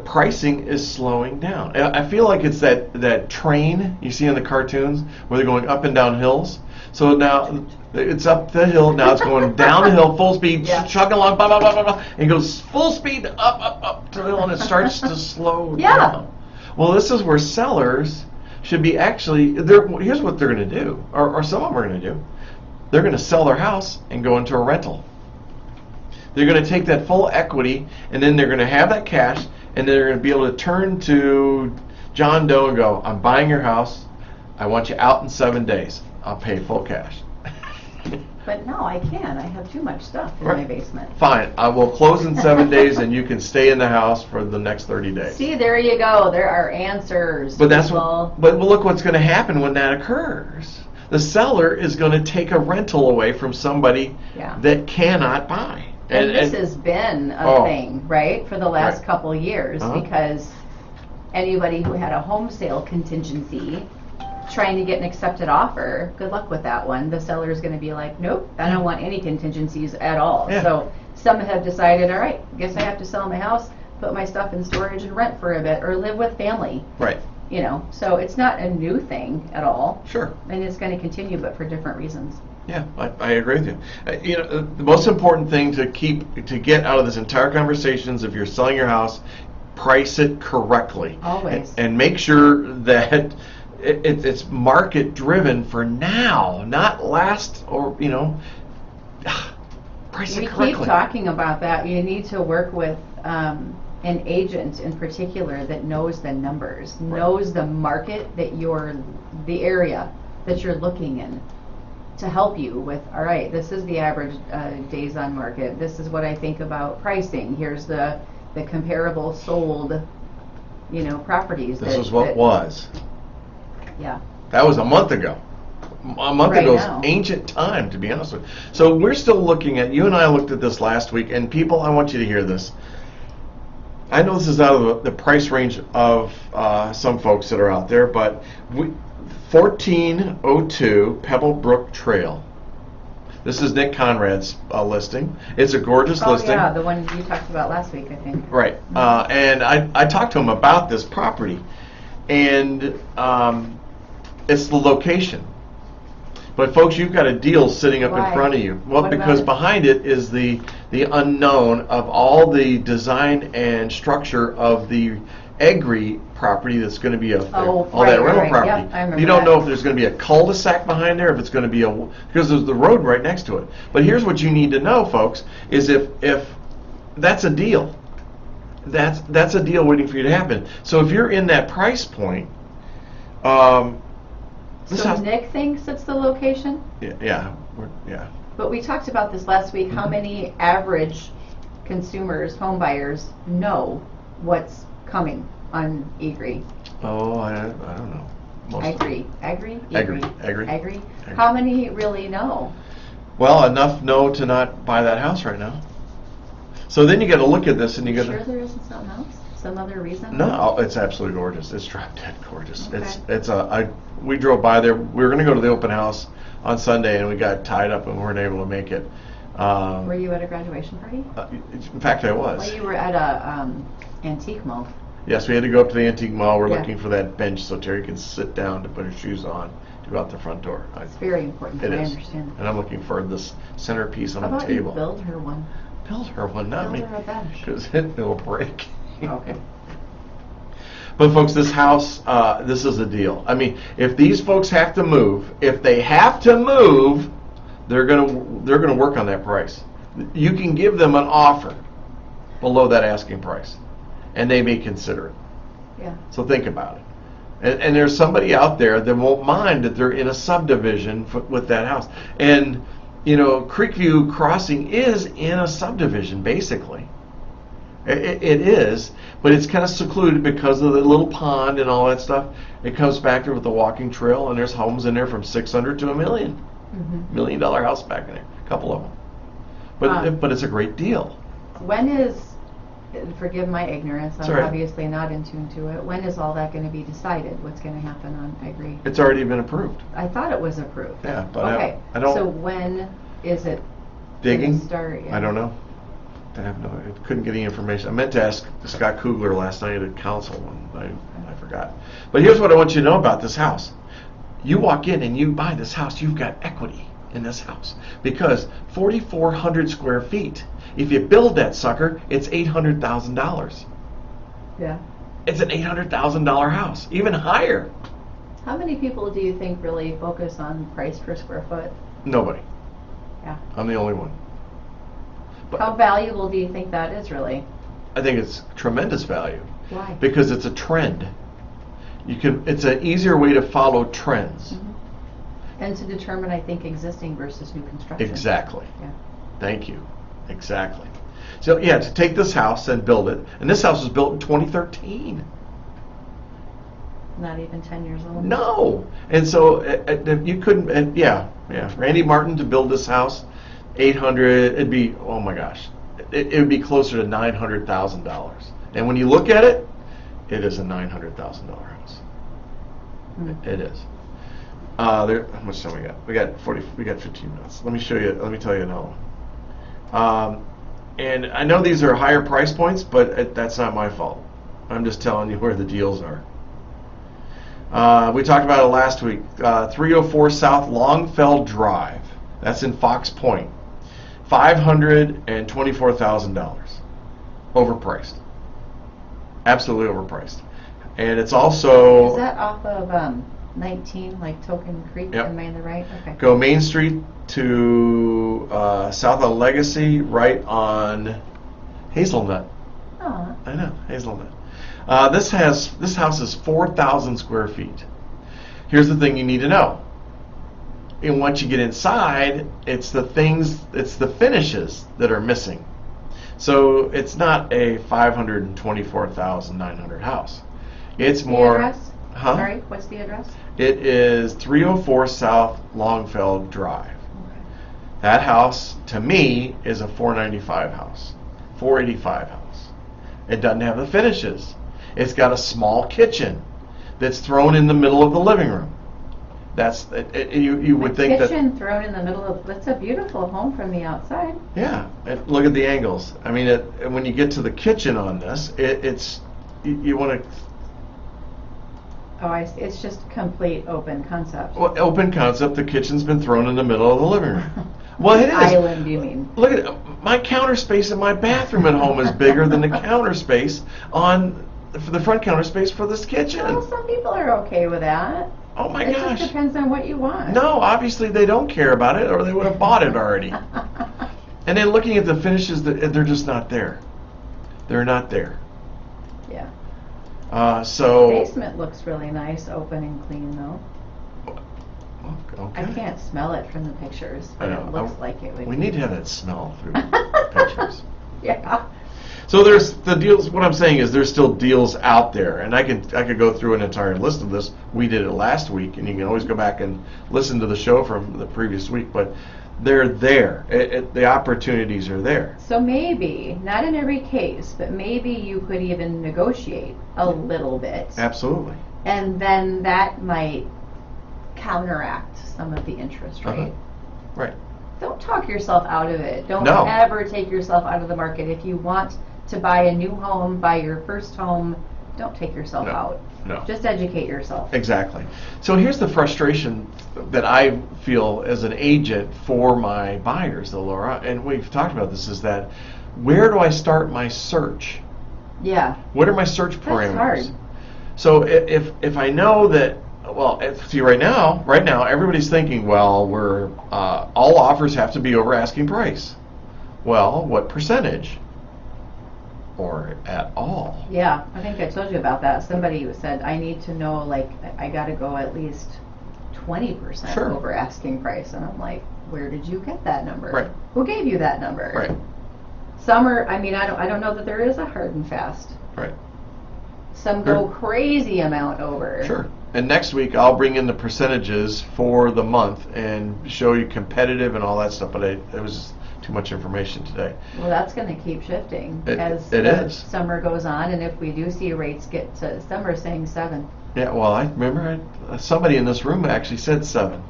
Pricing is slowing down. I feel like it's that train you see in the cartoons where they're going up and down hills. So now it's up the hill, now it's going down the hill, full speed, chugging along, blah, blah, blah, blah, blah, and it goes full speed up to the hill, and it starts to slow down. Well, this is where sellers should be actually, here's what they're going to do, or some of them are going to do. They're going to sell their house and go into a rental. They're going to take that full equity, and then they're going to have that cash, and they're going to be able to turn to John Doe and go, I'm buying your house. I want you out in 7 days. I'll pay full cash. But no, I can't. I have too much stuff in my basement. Fine. I will close in 7 days, and you can stay in the house for the next 30 days. See, there you go. There are answers. But that's what. But look what's going to happen when that occurs. The seller is going to take a rental away from somebody that cannot buy. And this has been a thing, right, for the last Right. couple years, because anybody who had a home sale contingency trying to get an accepted offer, good luck with that one. The seller is going to be like, nope, I don't want any contingencies at all. Yeah. So some have decided, all right, guess I have to sell my house, put my stuff in storage and rent for a bit, or live with family. Right. You know, so it's not a new thing at all. Sure. And it's going to continue, but for different reasons. Yeah, I agree with you. You know, the most important thing to get out of this entire conversation is if you're selling your house, price it correctly. Always. And make sure that it's market driven for now, not last, or price it correctly. We keep talking about that. You need to work with an agent in particular that knows the numbers, knows the market that the area that you're looking in, to help you with, all right, this is the average days on market. This is what I think about pricing. Here's the comparable sold, properties. This is what was. Yeah. That was a month ago. A month Right ago is now. ancient time, to be honest with you. So we're still looking at, you and I looked at this last week, and people, I want you to hear this. I know this is out of the price range of some folks that are out there, but 1402 Pebble Brook Trail. This is Nick Conrad's listing. It's a gorgeous listing. Yeah, the one you talked about last week, I think. Right. And I talked to him about this property, and it's the location. But folks, you've got a deal sitting up Why? in front of you. Well, What because about it? behind it is the unknown of all the design and structure of the Egri property that's going to be up there. Oh, all right, that rental right. property. Yep, I remember You don't that. know if there's going to be a cul-de-sac behind there, if it's going to be because there's the road right next to it. But here's what you need to know, folks, is if that's a deal. That's a deal waiting for you to happen. So if you're in that price point, this So house, Nick thinks it's the location? yeah. But we talked about this last week, how many average consumers, home buyers, know what's coming on Egri? Oh, I don't know. Most- Agri. Agri. How many really know? Well, enough know to not buy that house right now. So then you got to look at this and you got Sure to. there isn't something else? Some other reason? No, it's absolutely gorgeous. It's drop dead gorgeous. Okay. We drove by there. We were going to go to the open house on Sunday and we got tied up and we weren't able to make it. Were you at a graduation party? In fact, I was. Well, you were at a antique mall. Yes, we had to go up to the antique mall. We're Yeah. looking for that bench so Terry can sit down to put her shoes on to go out the front door. It's very important. It I is. understand. And I'm looking for this centerpiece on How the about table. you build her one? Build her one, not Build me. her a bench. Because it will break. Okay. But folks, this house, this is a deal. I mean, if these folks have to move, if they have to move, they're gonna work on that price. You can give them an offer below that asking price, and they may consider it. Yeah. So think about it. And there's somebody out there that won't mind that they're in a subdivision with that house. And Creekview Crossing is in a subdivision, basically. It is, but it's kind of secluded because of the little pond and all that stuff. It comes back there with the walking trail, and there's homes in there from 600 to $1 million. Mm-hmm. $1 million house back in there, a couple of them. But it's a great deal. When is, forgive my ignorance, It's I'm all right. obviously not in tune to it. When is all that going to be decided? What's going to happen on Egri? It's already been approved. I thought it was approved. Yeah, but Okay. I don't. So when is it Digging? gonna start? Yeah. I don't know. I couldn't get any information. I meant to ask Scott Kugler last night at council, and I forgot. But here's what I want you to know about this house. You walk in and you buy this house, you've got equity in this house. Because 4,400 square feet, if you build that sucker, it's $800,000. Yeah. It's an $800,000 house, even higher. How many people do you think really focus on price per square foot? Nobody. Yeah. I'm the only one. How valuable do you think that is really? I think it's tremendous value. Why? Because it's a trend. It's an easier way to follow trends. Mm-hmm. And to determine, I think, existing versus new construction. Exactly. Yeah. Thank you. Exactly. So yeah, to take this house and build it, and this house was built in 2013. Not even 10 years old. No, and so you couldn't. And yeah. Randy Martin to build this house, 800. It'd be, oh my gosh, it would be closer to $900,000. And when you look at it, it is a $900,000 house. It is. How much time we got? We got 15 minutes. Let me show you. Let me tell you another one. And I know these are higher price points, but that's not my fault. I'm just telling you where the deals are. We talked about it last week. 304 South Longfell Drive. That's in Fox Point. $524,000. Overpriced. Absolutely overpriced. And it's also... Is that off of 19, like Token Creek? Yep. Am I in the right? Okay. Go Main Street to south of Legacy, right on Hazelnut. Oh, I know, Hazelnut. This house is 4,000 square feet. Here's the thing you need to know. And once you get inside, it's the finishes that are missing. So it's not a $524,900 house. It's more. The address? Huh? Sorry, what's the address? It is 304 South Longfell Drive. Okay. That house, to me, is a 495 house, 485 house. It doesn't have the finishes. It's got a small kitchen that's thrown in the middle of the living room. That's you would think that. Kitchen thrown in the middle of. That's a beautiful home from the outside. Yeah, and look at the angles. I mean, when you get to the kitchen on this, it's you want to. Oh, I see. It's just complete open concept. Well, open concept. The kitchen's been thrown in the middle of the living room. Well, it is. Island, you mean? Look at it. My counter space in my bathroom at home is bigger than the counter space for the front counter space for this kitchen. Well, some people are okay with that. Oh my It gosh. just depends on what you want. No, obviously they don't care about it, or they would have bought it already. And then looking at the finishes, they're just not there. They're not there. Yeah. So. Basement looks really nice, open and clean though. Okay. I can't smell it from the pictures, but I know. it looks like it would. We be. need to have that smell through pictures. Yeah. So there's the deals. What I'm saying is there's still deals out there, and I could go through an entire list of this. We did it last week, and you can always go back and listen to the show from the previous week. But they're there. The opportunities are there. So maybe, not in every case, but maybe you could even negotiate a little bit. Absolutely. And then that might counteract some of the interest rate. Uh-huh. Right. Don't talk yourself out of it. Don't No. ever take yourself out of the market. If you want to buy a new home, buy your first home, don't take yourself No. out. No. Just educate yourself. Exactly. So here's the frustration that I feel as an agent for my buyers, though, Laura, and we've talked about this, is that where do I start my search? Yeah. What are my search parameters? hard. So if I know that, well, see right now everybody's thinking, well, we're all offers have to be over asking price. Well, what percentage? Or at all? Yeah, I think I told you about that. Somebody said, I need to know, like, I got to go at least 20% Sure. over asking price. And I'm like, where did you get that number? Right. Who gave you that number? Right. Some are, I mean, I don't know that there is a hard and fast. Right. Some go crazy amount over. Sure. And next week I'll bring in the percentages for the month and show you competitive and all that stuff. But it was just too much information today. Well, that's going to keep shifting as it the is. summer goes on. And if we do see rates get to, some are saying 7. Yeah. Well, I remember somebody in this room actually said 7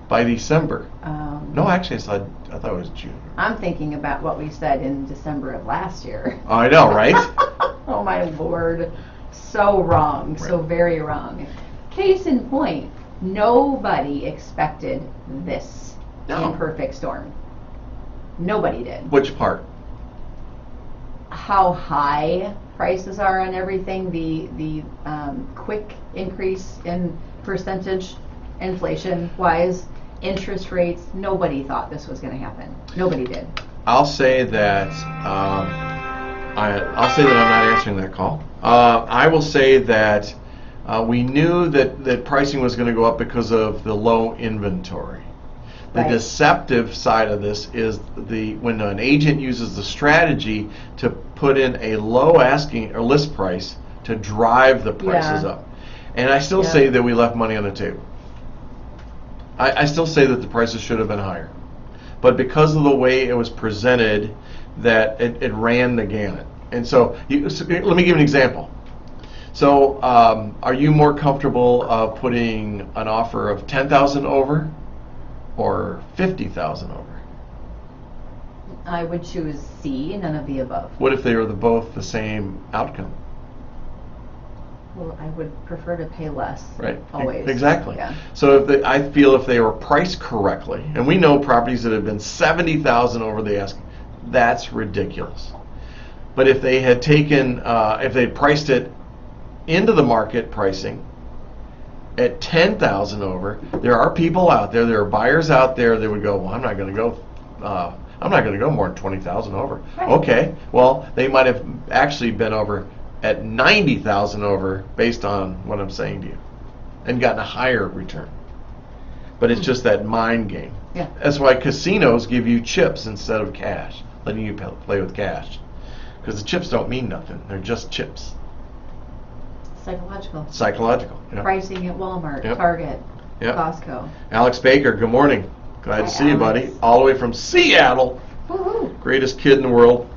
by December. No, actually, I thought it was June. I'm thinking about what we said in December of last year. Oh, I know, right? Oh my Lord. So wrong. So Right. very wrong. Case in point, nobody expected this No. imperfect storm. Nobody did. Which part? How high prices are on everything, the quick increase in percentage inflation wise, interest rates, nobody thought this was going to happen. Nobody did. I'll say that I'll say that I'm not answering that call. I will say that we knew that pricing was going to go up because of the low inventory. The Right. deceptive side of this is when an agent uses the strategy to put in a low asking or list price to drive the prices Yeah. up. And I still Yeah. say that we left money on the table. I still say that the prices should have been higher. But because of the way it was presented, that it ran the gamut. And so, let me give an example. So, are you more comfortable putting an offer of $10,000 over or $50,000 over? I would choose C, none of the above. What if they were both the same outcome? Well, I would prefer to pay less. Right. Always. Exactly. Yeah. So I feel if they were priced correctly, and we know properties that have been $70,000 over the asking, that's ridiculous. But if they had taken, if they priced it into the market pricing at $10,000 over, there are people out there, there are buyers out there that would go, well, I'm not going to go more than $20,000 over. Right. Okay. Well, they might have actually been over at $90,000 over based on what I'm saying to you, and gotten a higher return. But it's just that mind game. Yeah. That's why casinos give you chips instead of cash, letting you play with cash, because the chips don't mean nothing. They're just chips. Psychological. Psychological. Yeah. Pricing at Walmart, Yep. Target, Yep. Costco. Alex Baker, good morning. Glad Hi, to see you, buddy. Alex. All the way from Seattle. Woohoo! Greatest kid in the world.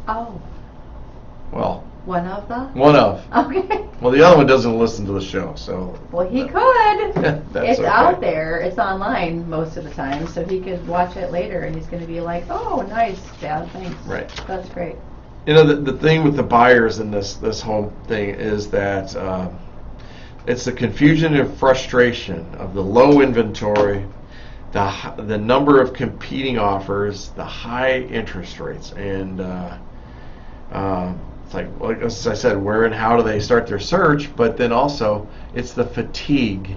Oh. One of the? One of. Okay. Well, the other one doesn't listen to the show, so. Well, he could. That's It's okay. out there. It's online most of the time, so he could watch it later, and he's going to be like, "Oh, nice, Dad, thanks." Right. That's great. You know, the thing with the buyers in this whole thing is that it's the confusion and frustration of the low inventory, the number of competing offers, the high interest rates, and it's like as I said, where and how do they start their search? But then also, it's the fatigue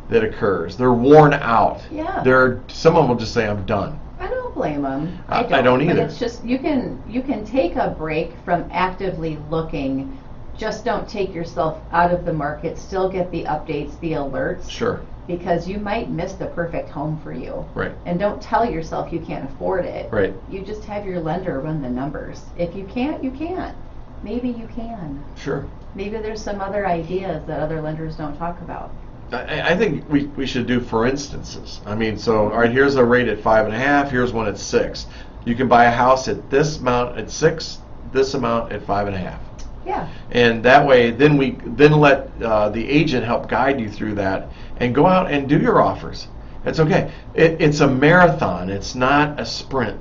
that occurs. They're worn out. Yeah. Some of them will just say, "I'm done." I don't blame him. I don't But either. it's just you can take a break from actively looking. Just don't take yourself out of the market. Still get the updates, the alerts. Sure. Because you might miss the perfect home for you. Right. And don't tell yourself you can't afford it. Right. You just have your lender run the numbers. If you can't, you can't. Maybe you can. Sure. Maybe there's some other ideas that other lenders don't talk about. I think we should do for instances. I mean, so, all right, here's a rate at 5.5, here's one at 6. You can buy a house at this amount at 6, this amount at 5.5. Yeah. And that way, then let the agent help guide you through that and go out and do your offers. It's okay. It's a marathon. It's not a sprint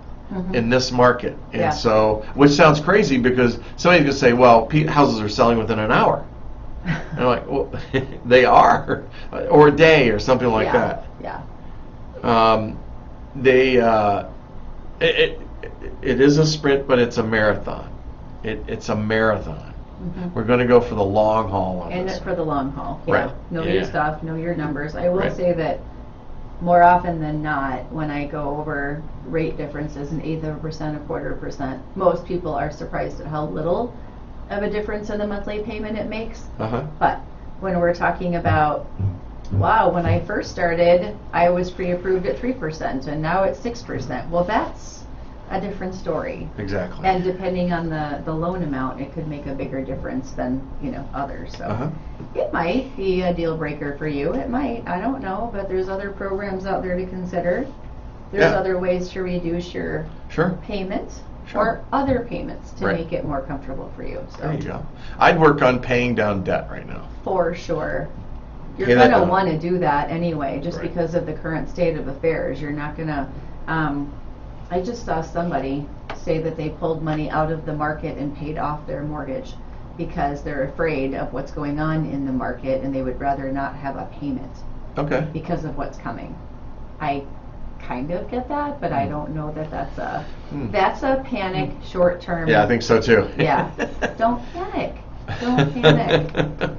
in this market. And Yeah. so, which sounds crazy because somebody's going to say, well, houses are selling within an hour. And I'm like, well, they are, or a day, or something like that. Yeah. It is a sprint, but it's a marathon. It's a marathon. Mhm. We're going to go for the long haul on And this. it for the long haul. Yeah. Right. Know Yeah, your yeah. stuff, know your numbers. I will Right. say that more often than not, when I go over rate differences, an eighth of a percent, a quarter of a percent, most people are surprised at how little of a difference in the monthly payment it makes. Uh-huh. But when we're talking about, wow, when I first started, I was pre-approved at 3%, and now it's 6%. Well, that's a different story. Exactly. And depending on the loan amount, it could make a bigger difference than, others. So Uh-huh. it might be a deal breaker for you. It might. I don't know. But there's other programs out there to consider. There's Yeah. other ways to reduce your Sure. payment Sure. or other payments to Right. make it more comfortable for you. So There you go. I'd work on paying down debt right now. for sure. You're Pay that going to down. want to do that anyway, just Right. because of the current state of affairs. You're not going to. I just saw somebody say that they pulled money out of the market and paid off their mortgage because they're afraid of what's going on in the market and they would rather not have a payment Okay. because of what's coming. I kind of get that, but I don't know that that's a panic short term. Yeah, I think so too. Yeah. Don't panic. Don't panic.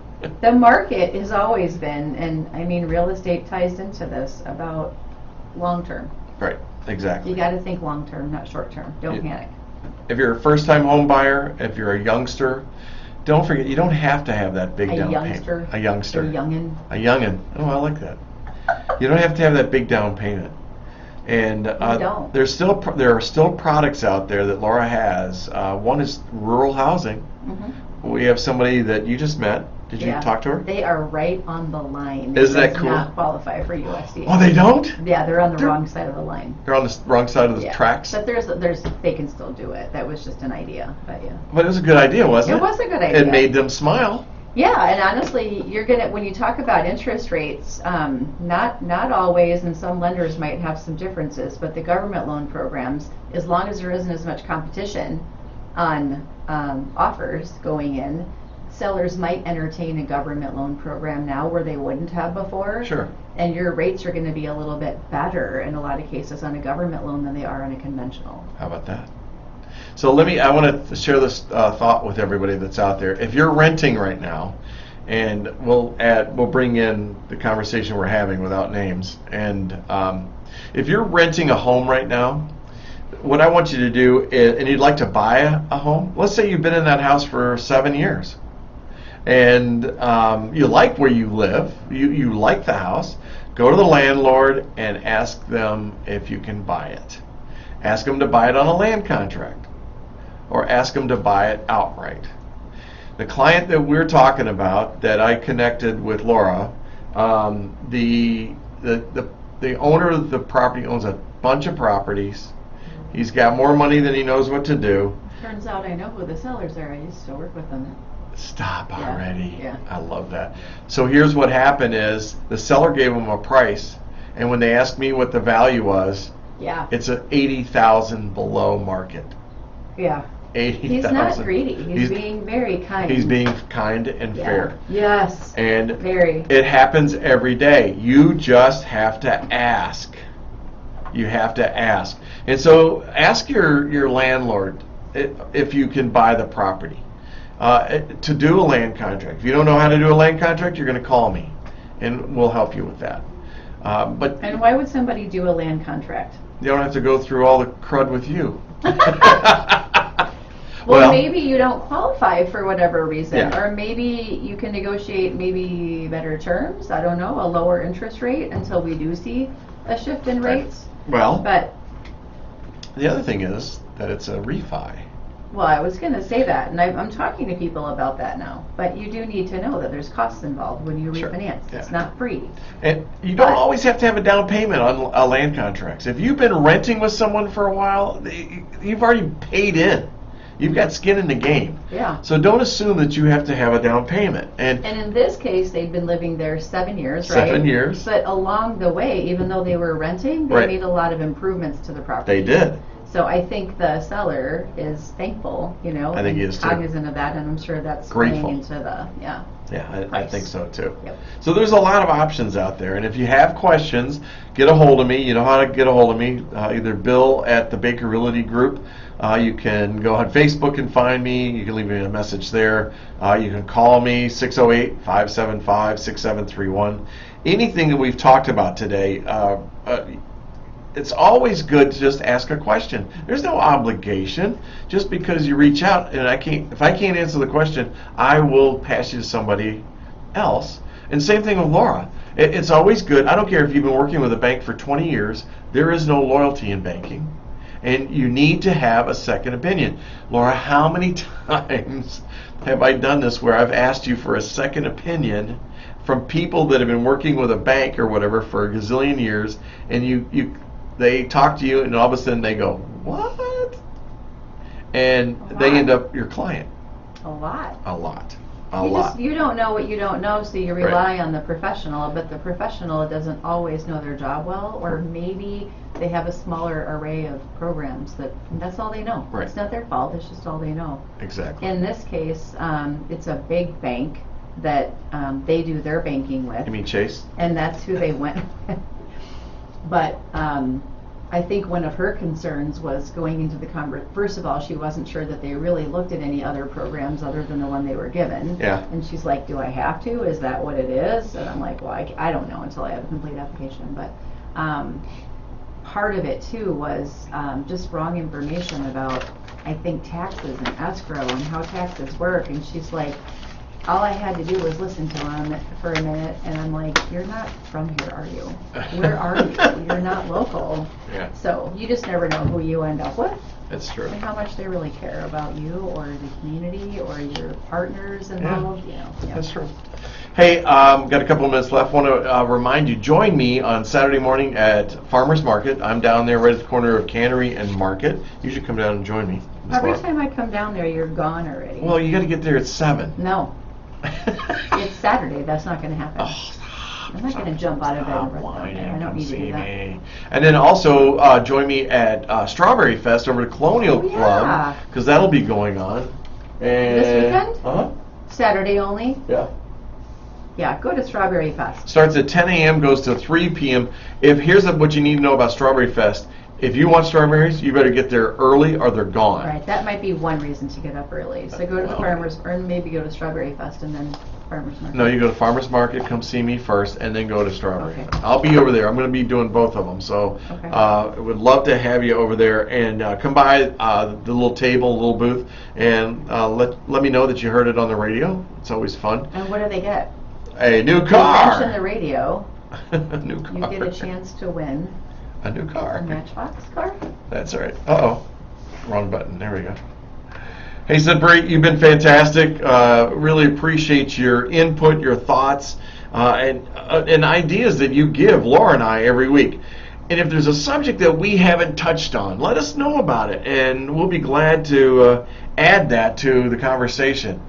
The market has always been, and I mean, real estate ties into this, about long term. Right. Exactly. You got to think long term, not short term. Don't Yeah. panic. If you're a first-time home buyer, if you're a youngster, don't forget you don't have to have that big A down youngster? payment. A youngster. A youngin. A youngin. Oh, I like that. You don't have to have that big down payment. And don't. there are still products out there that Laura has. One is rural housing. Mm-hmm. We have somebody that you just met. Did you talk to her? They are right on the line. Isn't that Does cool? Not qualify for USDA. Oh, they don't? Yeah, they're on the They're- wrong side of the line. They're on the wrong side of the Yeah. tracks. But there's they can still do it. That was just an idea, but yeah. But it was a good idea, wasn't it? It was a good idea. It made them smile. Yeah, and honestly, when you talk about interest rates, not always, and some lenders might have some differences, but the government loan programs, as long as there isn't as much competition on offers going in, sellers might entertain a government loan program now where they wouldn't have before. Sure. And your rates are going to be a little bit better in a lot of cases on a government loan than they are on a conventional. How about that? So I want to share this thought with everybody that's out there. If you're renting right now, and we'll bring in the conversation we're having without names, and if you're renting a home right now, what I want you to do is, and you'd like to buy a home, let's say you've been in that house for 7 years, and you like where you live, you like the house, go to the landlord and ask them if you can buy it. Ask them to buy it on a land contract, or ask them to buy it outright. The client that we're talking about, that I connected with Laura, the owner of the property owns a bunch of properties, He's got more money than he knows what to do. Turns out I know who the sellers are. I used to work with them. Stop Yeah, already. yeah. I love that. So here's what happened is the seller gave him a price, and when they asked me what the value was, Yeah. it's a 80,000 below market. Yeah. 80,000. He's not greedy. He's being very kind. He's being kind and Yeah. fair. Yes. And Very. it happens every day. You just have to ask. You have to ask. And so ask your landlord if you can buy the property. To do a land contract. If you don't know how to do a land contract, you're going to call me, and we'll help you with that. But And why would somebody do a land contract? you don't have to go through all the crud with you. Well, maybe you don't qualify for whatever reason, Yeah. or maybe you can negotiate maybe better terms. I don't know, a lower interest rate until we do see a shift in rates. Well, But the other thing is that it's a refi. well, I was going to say that, and I'm talking to people about that now. But you do need to know that there's costs involved when you Sure. refinance. It's Yeah. not free. And you don't But- always have to have a down payment on land contracts. If you've been renting with someone for a while, you've already paid in. You've got skin in the game. Yeah. So don't assume that you have to have a down payment. And And in this case, they'd been living there 7 years, right? 7 years. But along the way, even though they were renting, they Right. made a lot of improvements to the property. they did. So I think the seller is thankful, I think and he is too. cognizant of that, and I'm sure that's Grateful. playing into the, yeah. Yeah, I Price. think so too. Yep. So there's a lot of options out there, and if you have questions, get a hold of me. You know how to get a hold of me. Either Bill at the Baker Realty Group. You can go on Facebook and find me. You can leave me a message there. You can call me 608-575-6731. Anything that we've talked about today, it's always good to just ask a question. There's no obligation. Just because you reach out, and if I can't answer the question, I will pass you to somebody else. And same thing with Laura. It's always good. I don't care if you've been working with a bank for 20 years. There is no loyalty in banking, and you need to have a second opinion. Laura, how many times have I done this where I've asked you for a second opinion from people that have been working with a bank or whatever for a gazillion years, and they talk to you, and all of a sudden they go, "What?" And they end up your client. A lot. A lot. You don't know what you don't know, so you rely on the professional, but the professional doesn't always know their job well, or maybe they have a smaller array of programs that's all they know. Right. It's not their fault, it's just all they know. Exactly. In this case, it's a big bank that they do their banking with. You mean Chase? And that's who they went with. But I think one of her concerns was going into the first of all, she wasn't sure that they really looked at any other programs other than the one they were given. Yeah. And she's like, do I have to? Is that what it is? And I'm like, well, I don't know until I have a complete application. But part of it too was just wrong information about, I think, taxes and escrow and how taxes work. And she's like, all I had to do was listen to him for a minute, and I'm like, you're not from here, are you? Where are you? You're not local. Yeah. So you just never know who you end up with That's true. and how much they really care about you or the community or your partners involved. Yeah. That's true. Hey, got a couple of minutes left. Want to remind you, join me on Saturday morning at Farmers Market. I'm down there right at the corner of Cannery and Market. You should come down and join me. Miss Every Laura. time I come down there, you're gone already. Well, you got to get there at 7. No, it's Saturday. That's not going to happen. Oh, I'm not going to jump out of bed and run down whining. there. I don't Come need to see do that. me. And then also join me at Strawberry Fest over at Colonial Oh, yeah. Club, because that'll be going on. And, This weekend? Uh-huh. Saturday only? Yeah. Yeah, go to Strawberry Fest. Starts at 10 a.m., goes to 3 p.m. Here's what you need to know about Strawberry Fest. If you want strawberries, you better get there early or they're gone. Right, that might be one reason to get up early. So go to the farmers, or maybe go to Strawberry Fest and then Farmers Market. No, you go to Farmers Market, come see me first, and then go to Strawberry. Okay. I'll be over there. I'm going to be doing both of them. So Okay. I would love to have you over there. And come by the little table, little booth, and let me know that you heard it on the radio. It's always fun. And what do they get? A new You mention car. the radio. A new car. You get a chance to win A new car. a Matchbox car. That's right. Uh-oh. Wrong button. There we go. Hey, Sudbury, you've been fantastic. Really appreciate your input, your thoughts, and ideas that you give Laura and I every week. And if there's a subject that we haven't touched on, let us know about it, and we'll be glad to add that to the conversation.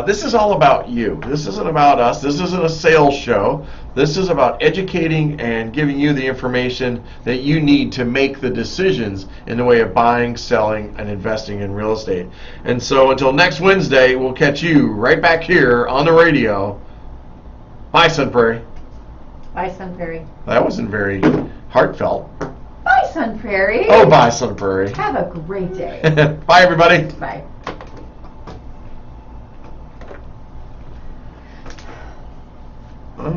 This is all about you. This isn't about us. This isn't a sales show. This is about educating and giving you the information that you need to make the decisions in the way of buying, selling, and investing in real estate. And so until next Wednesday, we'll catch you right back here on the radio. Bye, Sun Prairie. Bye, Sun Prairie. That wasn't very heartfelt. Bye, Sun Prairie. Oh, bye, Sun Prairie. Have a great day. Bye, everybody. Bye. The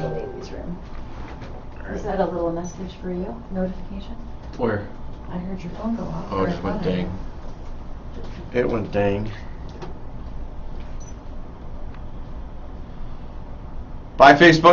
ladies' room. Is that a little message for you? Notification? Where? I heard your phone go off. Oh, it went dang. It went dang. Bye, Facebook.